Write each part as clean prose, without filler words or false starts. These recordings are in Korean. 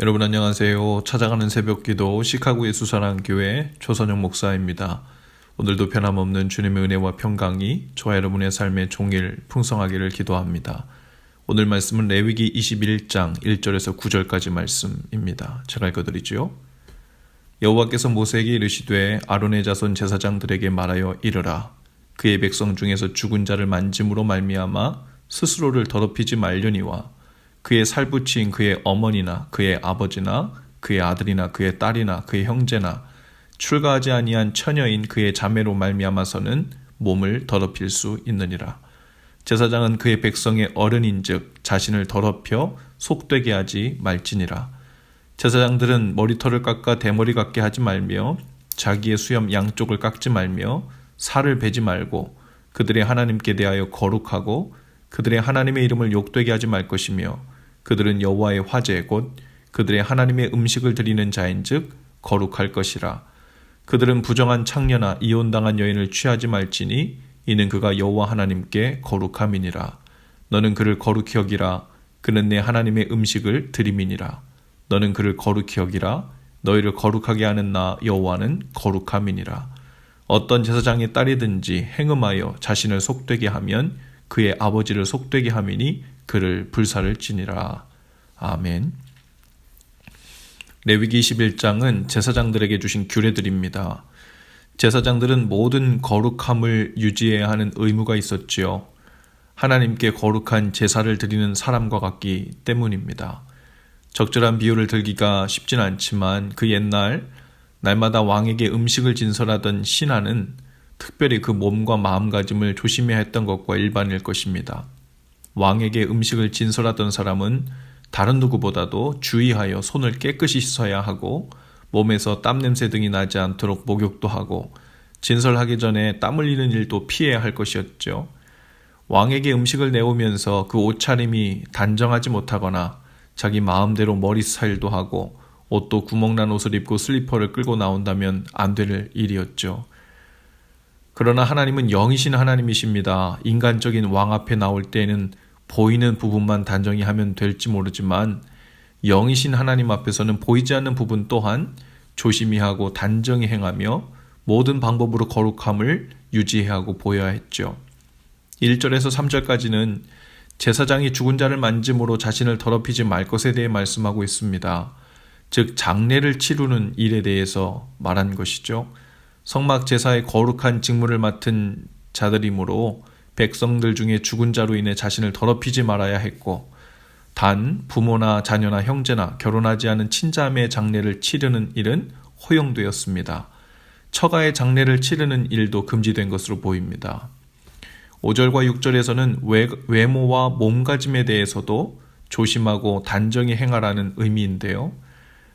여러분 안녕하세요. 찾아가는 새벽기도 시카고의 수사랑교회 조선영 목사입니다. 오늘도 변함없는 주님의 은혜와 평강이 저와 여러분의 삶의 종일 풍성하기를 기도합니다. 오늘 말씀은 레위기 21장 1절에서 9절까지 말씀입니다. 제가 읽어드리죠. 여호와께서 모세에게 이르시되 아론의 자손 제사장들에게 말하여 이르라. 그의 백성 중에서 죽은 자를 만짐으로 말미암아 스스로를 더럽히지 말려니와 그의 살붙인 그의 어머니나 그의 아버지나 그의 아들이나 그의 딸이나 그의 형제나 출가하지 아니한 처녀인 그의 자매로 말미암아서는 몸을 더럽힐 수 있느니라. 제사장은 그의 백성의 어른인즉 자신을 더럽혀 속되게 하지 말지니라. 제사장들은 머리털을 깎아 대머리 같게 하지 말며 자기의 수염 양쪽을 깎지 말며 살을 베지 말고 그들의 하나님께 대하여 거룩하고 그들의 하나님의 이름을 욕되게 하지 말 것이며 그들은 여호와의 화제 곧 그들의 하나님의 음식을 드리는 자인즉 거룩할 것이라. 그들은 부정한 창녀나 이혼당한 여인을 취하지 말지니 이는 그가 여호와 하나님께 거룩함이니라. 너는 그를 거룩히 여기라. 그는 내 하나님의 음식을 드림이니라. 너는 그를 거룩히 여기라. 너희를 거룩하게 하는 나 여호와는 거룩함이니라. 어떤 제사장의 딸이든지 행음하여 자신을 속되게 하면 그의 아버지를 속되게 함이니 그를 불살을지니라. 아멘. 레위기 21장은 제사장들에게 주신 규례들입니다. 제사장들은 모든 거룩함을 유지해야 하는 의무가 있었지요. 하나님께 거룩한 제사를 드리는 사람과 같기 때문입니다. 적절한 비유를 들기가 쉽진 않지만 그 옛날 날마다 왕에게 음식을 진설하던 신하는 특별히 그 몸과 마음가짐을 조심해야 했던 것과 일반일 것입니다. 왕에게 음식을 진설하던 사람은 다른 누구보다도 주의하여 손을 깨끗이 씻어야 하고 몸에서 땀냄새 등이 나지 않도록 목욕도 하고 진설하기 전에 땀 흘리는 일도 피해야 할 것이었죠. 왕에게 음식을 내오면서 그 옷차림이 단정하지 못하거나 자기 마음대로 머리 스타일도 하고 옷도 구멍난 옷을 입고 슬리퍼를 끌고 나온다면 안 될 일이었죠. 그러나 하나님은 영이신 하나님이십니다. 인간적인 왕 앞에 나올 때에는 보이는 부분만 단정히 하면 될지 모르지만 영이신 하나님 앞에서는 보이지 않는 부분 또한 조심히 하고 단정히 행하며 모든 방법으로 거룩함을 유지해야 하고 보여야 했죠. 1절에서 3절까지는 제사장이 죽은 자를 만짐으로 자신을 더럽히지 말 것에 대해 말씀하고 있습니다. 즉 장례를 치르는 일에 대해서 말한 것이죠. 성막 제사의 거룩한 직무를 맡은 자들이므로 백성들 중에 죽은 자로 인해 자신을 더럽히지 말아야 했고 단 부모나 자녀나 형제나 결혼하지 않은 친자매의 장례를 치르는 일은 허용되었습니다. 처가의 장례를 치르는 일도 금지된 것으로 보입니다. 5절과 6절에서는 외모와 몸가짐에 대해서도 조심하고 단정히 행하라는 의미인데요.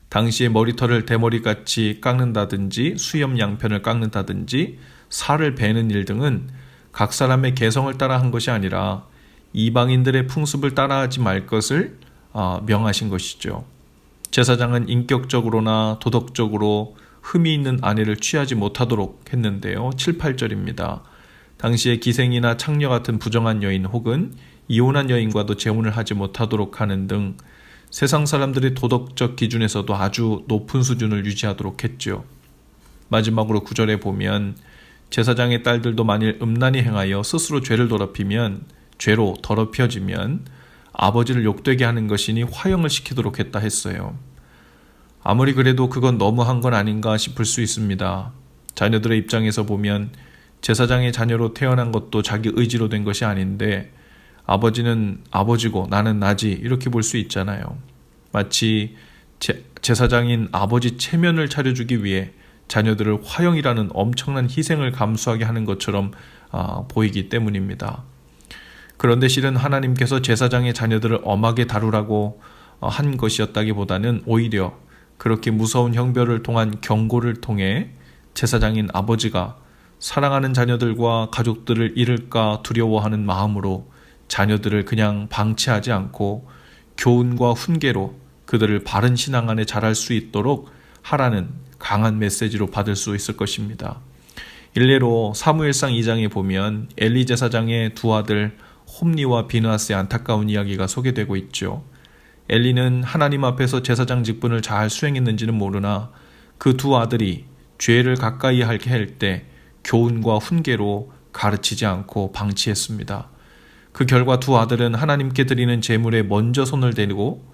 당시에 머리털을 대머리같이 깎는다든지 수염 양편을 깎는다든지 살을 베는 일 등은 각 사람의 개성을 따라 한 것이 아니라 이방인들의 풍습을 따라하지 말 것을 명하신 것이죠. 제사장은 인격적으로나 도덕적으로 흠이 있는 아내를 취하지 못하도록 했는데요. 7, 8절입니다. 당시에 기생이나 창녀 같은 부정한 여인 혹은 이혼한 여인과도 재혼을 하지 못하도록 하는 등 세상 사람들의 도덕적 기준에서도 아주 높은 수준을 유지하도록 했죠. 마지막으로 9절에 보면 제사장의 딸들도 만일 음란히 행하여 스스로 죄를 더럽히면 죄로 더럽혀지면 아버지를 욕되게 하는 것이니 화형을 시키도록 했다 했어요. 아무리 그래도 그건 너무한 건 아닌가 싶을 수 있습니다. 자녀들의 입장에서 보면 제사장의 자녀로 태어난 것도 자기 의지로 된 것이 아닌데 아버지는 아버지고 나는 나지 이렇게 볼 수 있잖아요. 마치 제사장인 아버지 체면을 차려주기 위해 자녀들을 화형이라는 엄청난 희생을 감수하게 하는 것처럼 보이기 때문입니다. 그런데 실은 하나님께서 제사장의 자녀들을 엄하게 다루라고 한 것이었다기보다는 오히려 그렇게 무서운 형벌을 통한 경고를 통해 제사장인 아버지가 사랑하는 자녀들과 가족들을 잃을까 두려워하는 마음으로 자녀들을 그냥 방치하지 않고 교훈과 훈계로 그들을 바른 신앙 안에 자랄 수 있도록 하라는 강한 메시지로 받을 수 있을 것입니다. 일례로 사무엘상 2장에 보면 엘리 제사장의 두 아들 홈니와 비느하스의 안타까운 이야기가 소개되고 있죠. 엘리는 하나님 앞에서 제사장 직분을 잘 수행했는지는 모르나 그 두 아들이 죄를 가까이 하게 할 때 교훈과 훈계로 가르치지 않고 방치했습니다. 그 결과 두 아들은 하나님께 드리는 제물에 먼저 손을 대고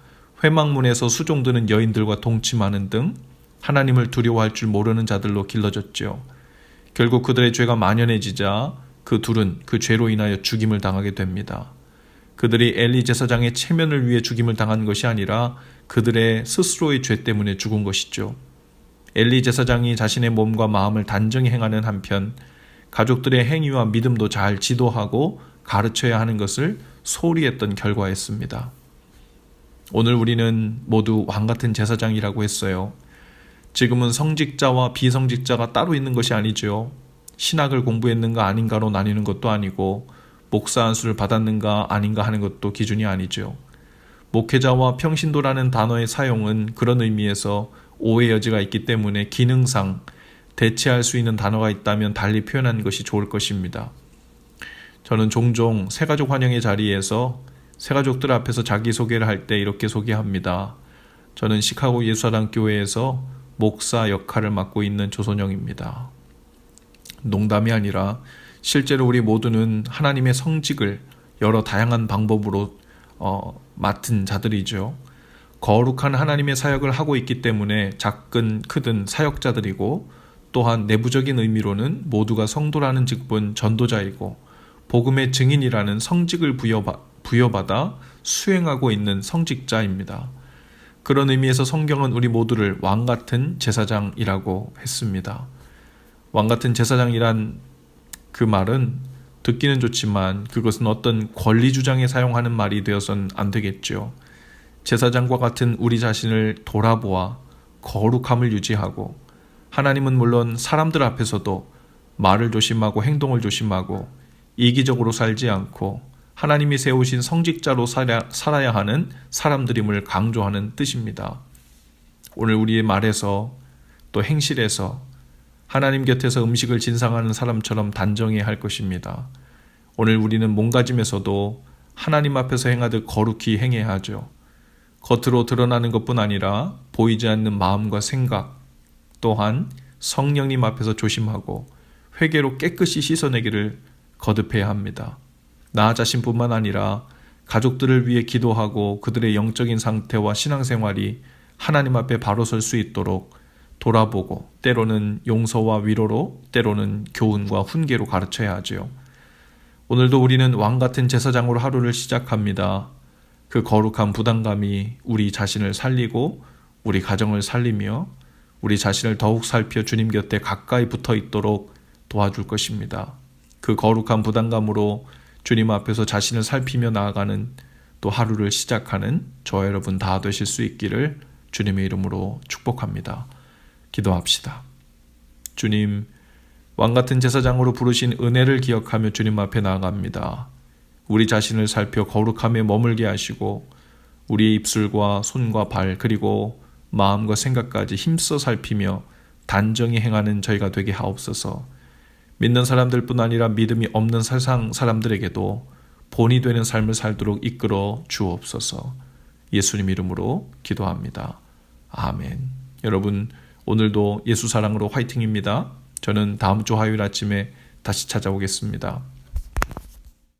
회막문에서 수종드는 여인들과 동침하는 등 하나님을 두려워할 줄 모르는 자들로 길러졌죠. 결국 그들의 죄가 만연해지자 그 둘은 그 죄로 인하여 죽임을 당하게 됩니다. 그들이 엘리 제사장의 체면을 위해 죽임을 당한 것이 아니라 그들의 스스로의 죄 때문에 죽은 것이죠. 엘리 제사장이 자신의 몸과 마음을 단정히 행하는 한편 가족들의 행위와 믿음도 잘 지도하고 가르쳐야 하는 것을 소홀히 했던 결과였습니다. 오늘 우리는 모두 왕같은 제사장이라고 했어요. 지금은 성직자와 비성직자가 따로 있는 것이 아니죠. 신학을 공부했는가 아닌가로 나뉘는 것도 아니고 목사 안수를 받았는가 아닌가 하는 것도 기준이 아니죠. 목회자와 평신도라는 단어의 사용은 그런 의미에서 오해 여지가 있기 때문에 기능상 대체할 수 있는 단어가 있다면 달리 표현하는 것이 좋을 것입니다. 저는 종종 새가족 환영의 자리에서 새가족들 앞에서 자기소개를 할 때 이렇게 소개합니다. 저는 시카고 예수사랑 교회에서 목사 역할을 맡고 있는 조선영입니다. 농담이 아니라 실제로 우리 모두는 하나님의 성직을 여러 다양한 방법으로 맡은 자들이죠. 거룩한 하나님의 사역을 하고 있기 때문에 작든 크든 사역자들이고 또한 내부적인 의미로는 모두가 성도라는 직분 전도자이고 복음의 증인이라는 성직을 부여받아 수행하고 있는 성직자입니다. 그런 의미에서 성경은 우리 모두를 왕같은 제사장이라고 했습니다. 왕같은 제사장이란 그 말은 듣기는 좋지만 그것은 어떤 권리 주장에 사용하는 말이 되어서는 안 되겠죠. 제사장과 같은 우리 자신을 돌아보아 거룩함을 유지하고 하나님은 물론 사람들 앞에서도 말을 조심하고 행동을 조심하고 이기적으로 살지 않고 하나님이 세우신 성직자로 살아야 하는 사람들임을 강조하는 뜻입니다. 오늘 우리의 말에서 또 행실에서 하나님 곁에서 음식을 진상하는 사람처럼 단정해야 할 것입니다. 오늘 우리는 몸가짐에서도 하나님 앞에서 행하듯 거룩히 행해야 하죠. 겉으로 드러나는 것뿐 아니라 보이지 않는 마음과 생각 또한 성령님 앞에서 조심하고 회개로 깨끗이 씻어내기를 거듭해야 합니다. 나 자신뿐만 아니라 가족들을 위해 기도하고 그들의 영적인 상태와 신앙생활이 하나님 앞에 바로 설 수 있도록 돌아보고 때로는 용서와 위로로 때로는 교훈과 훈계로 가르쳐야 하지요. 오늘도 우리는 왕같은 제사장으로 하루를 시작합니다. 그 거룩한 부담감이 우리 자신을 살리고 우리 가정을 살리며 우리 자신을 더욱 살펴 주님 곁에 가까이 붙어 있도록 도와줄 것입니다. 그 거룩한 부담감으로 주님 앞에서 자신을 살피며 나아가는 또 하루를 시작하는 저와 여러분 다 되실 수 있기를 주님의 이름으로 축복합니다. 기도합시다. 주님, 왕같은 제사장으로 부르신 은혜를 기억하며 주님 앞에 나아갑니다. 우리 자신을 살펴 거룩함에 머물게 하시고 우리의 입술과 손과 발 그리고 마음과 생각까지 힘써 살피며 단정히 행하는 저희가 되게 하옵소서. 믿는 사람들뿐 아니라 믿음이 없는 세상 사람들에게도 본이 되는 삶을 살도록 이끌어 주옵소서. 예수님 이름으로 기도합니다. 아멘. 여러분 오늘도 예수 사랑으로 화이팅입니다. 저는 다음 주 화요일 아침에 다시 찾아오겠습니다.